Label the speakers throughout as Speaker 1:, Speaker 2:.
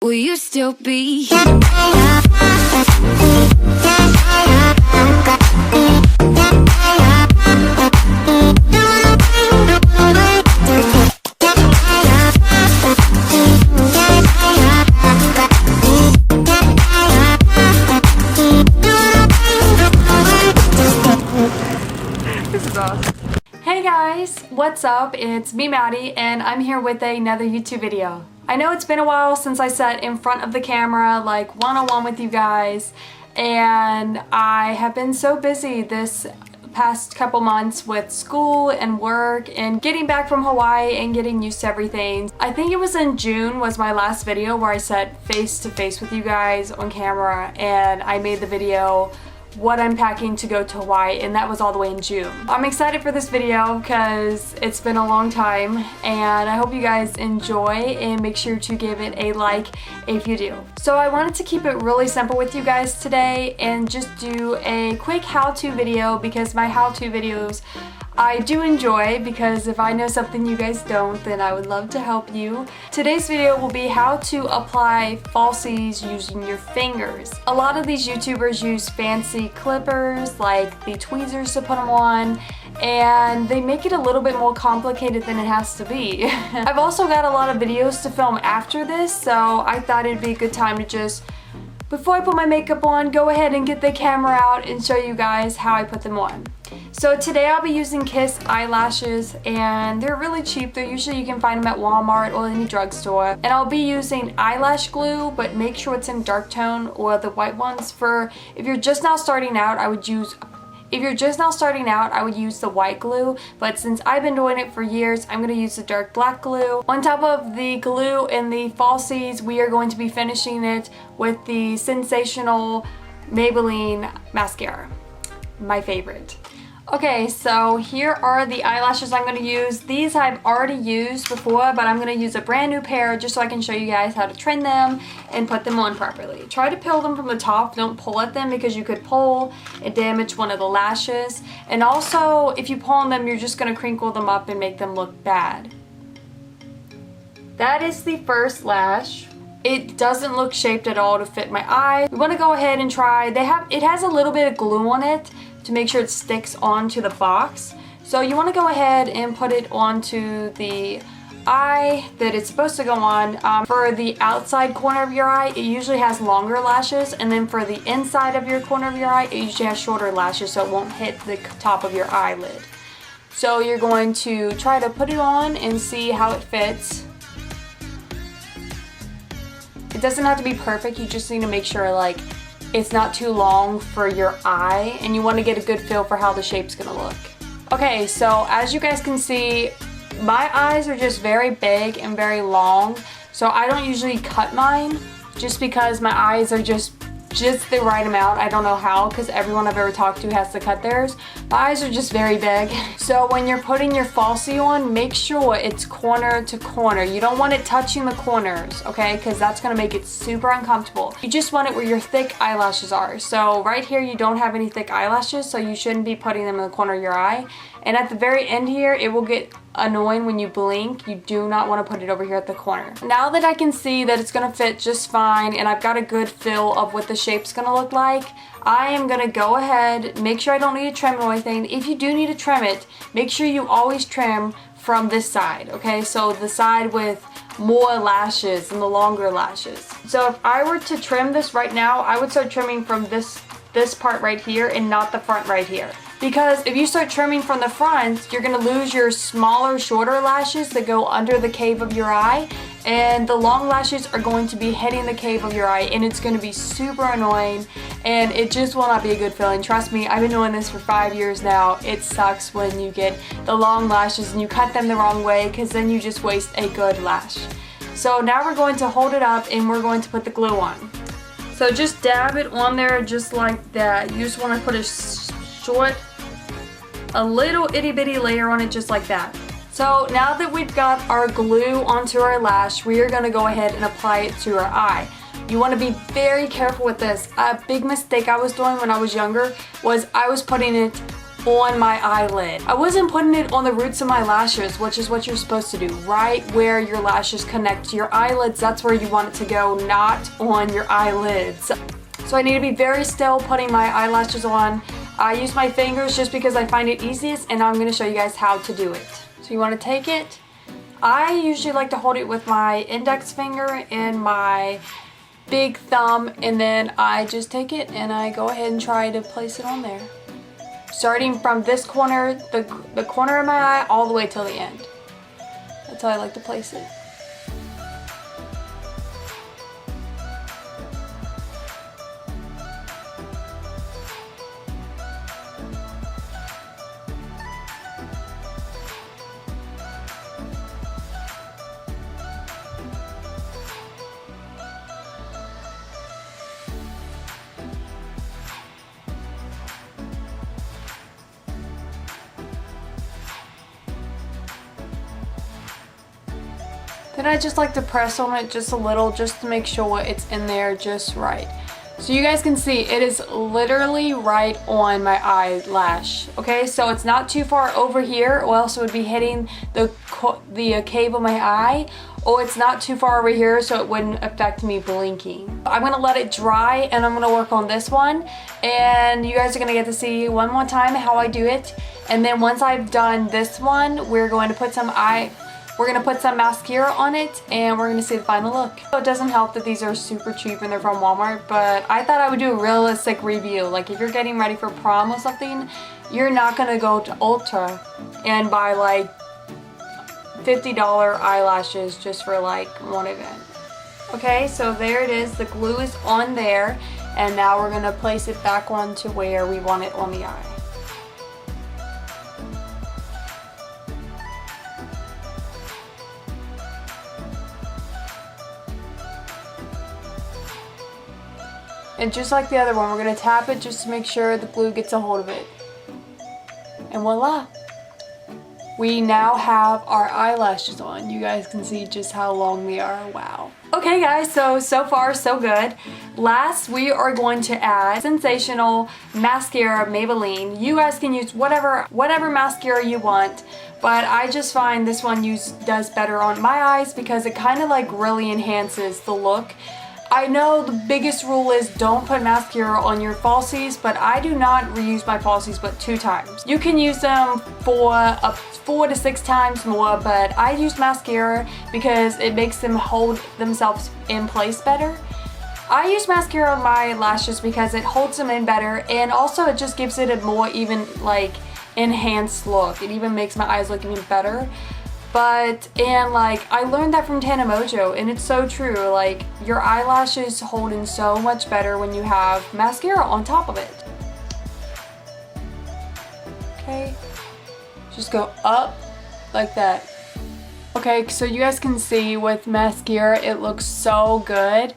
Speaker 1: Will you still be?
Speaker 2: This is awesome. Hey guys, what's up? It's me, Maddie, and I'm here with another YouTube video. I know it's been a while since I sat in front of the camera, like one-on-one with you guys, and I have been so busy this past couple months with school and work and getting back from Hawaii and getting used to everything. I think it was in June was my last video where I sat face to face with you guys on camera, and I made the video what I'm packing to go to Hawaii, and that was all the way in June. I'm excited for this video because it's been a long time, and I hope you guys enjoy, and make sure to give it a like if you do. So I wanted to keep it really simple with you guys today and just do a quick how-to video, because my how-to videos I do enjoy, because if I know something you guys don't, then I would love to help you. Today's video will be how to apply falsies using your fingers. A lot of these YouTubers use fancy clippers like the tweezers to put them on, and they make it a little bit more complicated than it has to be. I've also got a lot of videos to film after this, so I thought it'd be a good time to just, before I put my makeup on, go ahead and get the camera out and show you guys how I put them on. So today I'll be using Kiss eyelashes, and they're really cheap. They're usually, you can find them at Walmart or any drugstore. And I'll be using eyelash glue, but make sure it's in dark tone or the white ones. For if you're just now starting out, I would use the white glue, but since I've been doing it for years, I'm going to use the dark black glue. On top of the glue and the falsies, we are going to be finishing it with the Sensational Maybelline mascara, my favorite. Okay, so here are the eyelashes I'm going to use. These I've already used before, but I'm going to use a brand new pair just so I can show you guys how to trim them and put them on properly. Try to peel them from the top. Don't pull at them, because you could pull and damage one of the lashes. And also, if you pull on them, you're just going to crinkle them up and make them look bad. That is the first lash. It doesn't look shaped at all to fit my eye. We want to go ahead and try. It has a little bit of glue on it to make sure it sticks onto the box. So you want to go ahead and put it onto the eye that it's supposed to go on. For the outside corner of your eye, it usually has longer lashes, and then for the inside of your corner of your eye, it usually has shorter lashes, so it won't hit the top of your eyelid. So you're going to try to put it on and see how it fits. It doesn't have to be perfect, you just need to make sure like it's not too long for your eye, and you want to get a good feel for how the shape's gonna look. Okay, so as you guys can see, my eyes are just very big and very long, so I don't usually cut mine just because my eyes are just the right amount. I don't know how, because everyone I've ever talked to has to cut theirs. My eyes are just very big. So when you're putting your falsie on, make sure it's corner to corner. You don't want it touching the corners, okay? Because that's going to make it super uncomfortable. You just want it where your thick eyelashes are. So right here, you don't have any thick eyelashes, so you shouldn't be putting them in the corner of your eye. And at the very end here, it will get annoying when you blink. You do not want to put it over here at the corner. Now that I can see that it's going to fit just fine, and I've got a good feel of what the shape's going to look like, I am going to go ahead, make sure I don't need to trim or anything. If you do need to trim it, make sure you always trim from this side, okay? So the side with more lashes and the longer lashes. So if I were to trim this right now, I would start trimming from this part right here and not the front right here. Because if you start trimming from the front, you're going to lose your smaller, shorter lashes that go under the cave of your eye, and the long lashes are going to be hitting the cave of your eye, and it's going to be super annoying, and it just will not be a good feeling. Trust me, I've been doing this for 5 years now. It sucks when you get the long lashes and you cut them the wrong way, because then you just waste a good lash. So now we're going to hold it up and we're going to put the glue on. So just dab it on there just like that. You just want to put a little itty bitty layer on it just like that. So now that we've got our glue onto our lash, we are going to go ahead and apply it to our eye. You want to be very careful with this. A big mistake I was doing when I was younger was I was putting it on my eyelid. I wasn't putting it on the roots of my lashes, which is what you're supposed to do. Right where your lashes connect to your eyelids, that's where you want it to go, not on your eyelids. So I need to be very still putting my eyelashes on. I use my fingers just because I find it easiest, and I'm going to show you guys how to do it. So you want to take it. I usually like to hold it with my index finger and my big thumb, and then I just take it and I go ahead and try to place it on there. Starting from this corner, the corner of my eye, all the way till the end. That's how I like to place it. Then I just like to press on it just a little, just to make sure it's in there just right. So you guys can see it is literally right on my eyelash. Okay, so it's not too far over here, or else it would be hitting the cave of my eye. Or it's not too far over here, so it wouldn't affect me blinking. I'm gonna let it dry, and I'm gonna work on this one. And you guys are gonna get to see one more time how I do it. And then once I've done this one, we're going to put some mascara on it, and we're gonna see the final look. So it doesn't help that these are super cheap and they're from Walmart, but I thought I would do a realistic review. Like if you're getting ready for prom or something, you're not gonna go to Ulta and buy like $50 eyelashes just for like one event. Okay, so there it is. The glue is on there, and now we're gonna place it back onto where we want it on the eye. And just like the other one, we're going to tap it just to make sure the glue gets a hold of it. And voila! We now have our eyelashes on. You guys can see just how long they are. Wow. Okay guys, so far so good. Last, we are going to add Sensational Mascara Maybelline. You guys can use whatever mascara you want, but I just find this one does better on my eyes because it kind of like really enhances the look. I know the biggest rule is don't put mascara on your falsies, but I do not reuse my falsies but 2 times. You can use them for up 4 to 6 times more, but I use mascara because it makes them hold themselves in place better. I use mascara on my lashes because it holds them in better, and also it just gives it a more even like enhanced look. It even makes my eyes look even better. And like I learned that from Tana Mojo, and it's so true. Like your eyelashes hold in so much better when you have mascara on top of it. Okay, just go up like that. Okay, so you guys can see with mascara it looks so good.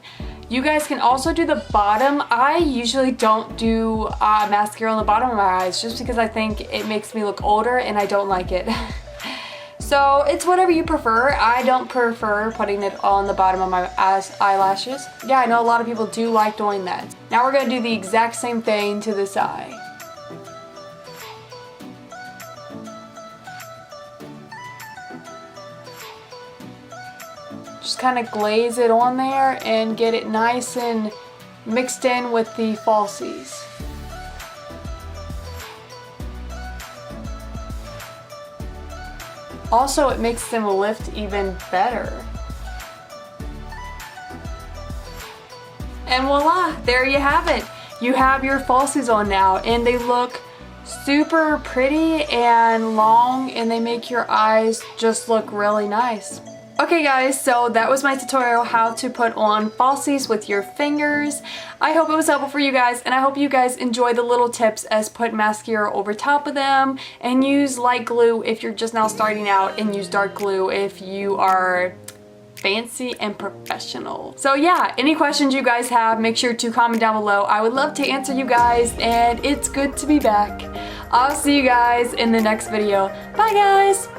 Speaker 2: You guys can also do the bottom. I usually don't do mascara on the bottom of my eyes just because I think it makes me look older and I don't like it. So it's whatever you prefer. I don't prefer putting it on the bottom of my eyelashes. Yeah, I know a lot of people do like doing that. Now we're going to do the exact same thing to this eye. Just kind of glaze it on there and get it nice and mixed in with the falsies. Also, it makes them lift even better. And voila, there you have it. You have your falsies on now, and they look super pretty and long, and they make your eyes just look really nice. Okay guys, so that was my tutorial how to put on falsies with your fingers. I hope it was helpful for you guys, and I hope you guys enjoy the little tips as put mascara over top of them, and use light glue if you're just now starting out, and use dark glue if you are fancy and professional. So yeah, any questions you guys have, make sure to comment down below. I would love to answer you guys, and it's good to be back. I'll see you guys in the next video. Bye guys!